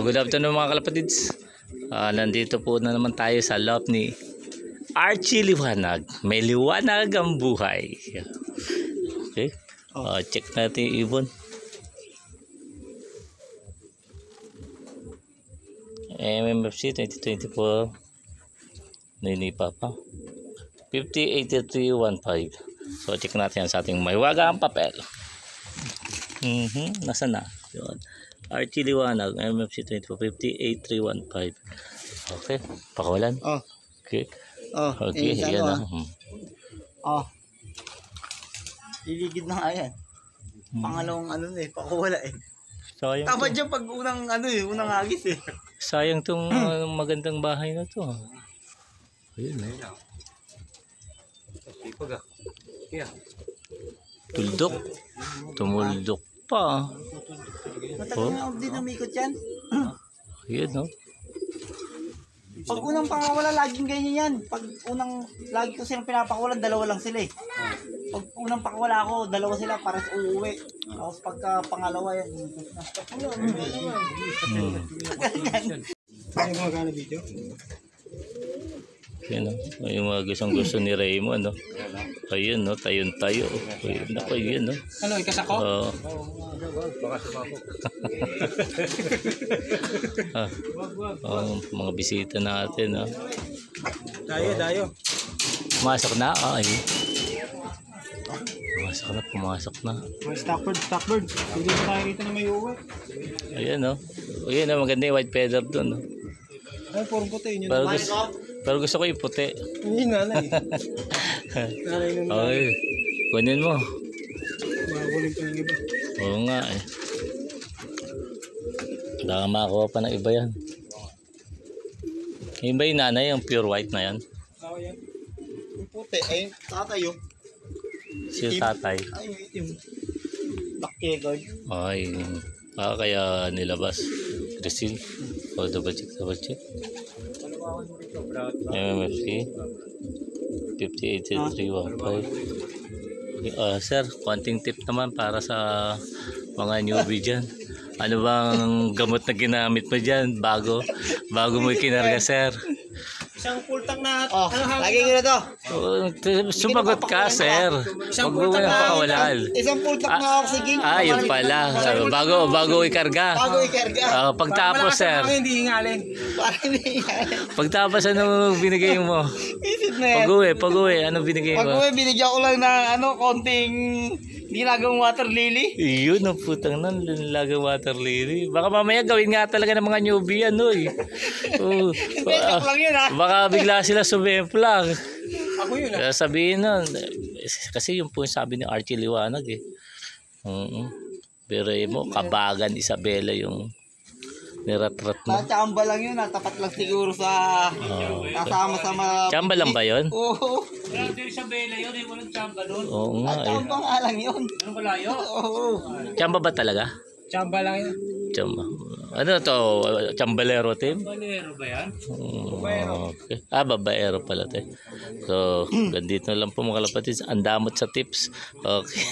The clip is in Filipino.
Good afternoon mga kalapatids. Nandito po na naman tayo sa lot ni Archie Liwanag. May liwanag ang buhay. Okay. Check natin yung ibon. MMFC 2024. Ninipa pa. 508315. So check natin sa ating maywagang papel. Nasaan na? Yun. Archie Liwanag, MFC 2450-8315. Okay, pakawalan. Okay. Okay, yan na. Liligid na nga yan. Pangalawang ano na pakawala Sayang. Tama dyan pag unang unang agis Sayang tong magandang bahay na to. Ayun Tuldok. Tumuldok pa. Matagal na ako din umikot yan. Ayun Pag unang pangawala, laging ganyan yan. Pag unang, lagi ko silang pinapakawalan, dalawa lang sila Pag unang pakawala ako, dalawa sila para sa uuwi. Tapos pagka pangalawa yan, Ano mga gana video? Yan yung mga gusto ni Raymond Ayun tayo. Ayun ako yun Ano, ikas ako? Mga bisita natin Dayo. Pumasok na Pumasok na. Mga stockbird. Hindi na tayo rito na may uwi. Ayun Ayun maganda yung white feather doon Ay, puro puti. Yun Pero gusto ko yung puti. Hindi nanay. Okay. Kunin mo. Maguling pa ng iba. Oo nga Baka makakuha pa ng iba yan. Yung ba yung nanay, yung pure white na yan? Oo yan. yung puti, ay tatayo. Si tatay. Ay, yung itim. Black-headed. Ay, kaya nilabas. Christine. Double check. MMFC 508315. Sir, konting tip naman para sa mga newbie dyan. Ano bang gamot na ginamit mo dyan bago mo ikinarga, sir? Isang pultak na... Lagi ko na to. Sumagot ka, sir. Huwag mo na pakawalan. Isang pultak na oxygen. Yun pala. Bago ikarga. Pagtapos, sir. Hindi hingalin. Pagtapos, ano binigay mo? Isit na yan. Pag-uwi, ano binigay mo? Pag-uwi, binigyan ko lang ng konting nilagang water lily. Yun, putang nan, nilagang water lily. Baka mamaya gawin nga talaga ng mga newbie yan, Lang yun, Baka bigla sila sumemplang. Ako yun Sabihin nun, kasi yung po yung sabi ni Archie Liwanag Pero mo, Kabagan Isabela yung niratrat mo. Chamba lang yun, tapat lang siguro sa kasama sa mga... Chamba lang ba yun? Oo. Pero Isabela yun, walang chamba doon. Oo nga Chamba nga lang yun. Anong malayo? Oo. Chamba ba talaga? Chamba lang yun. Chamba. Ano to? Chambalero team? Balero ba yan? Okay. Babaero pala te. So, ganito na lang po mga kalapatids. Ang damot sa tips. Okay.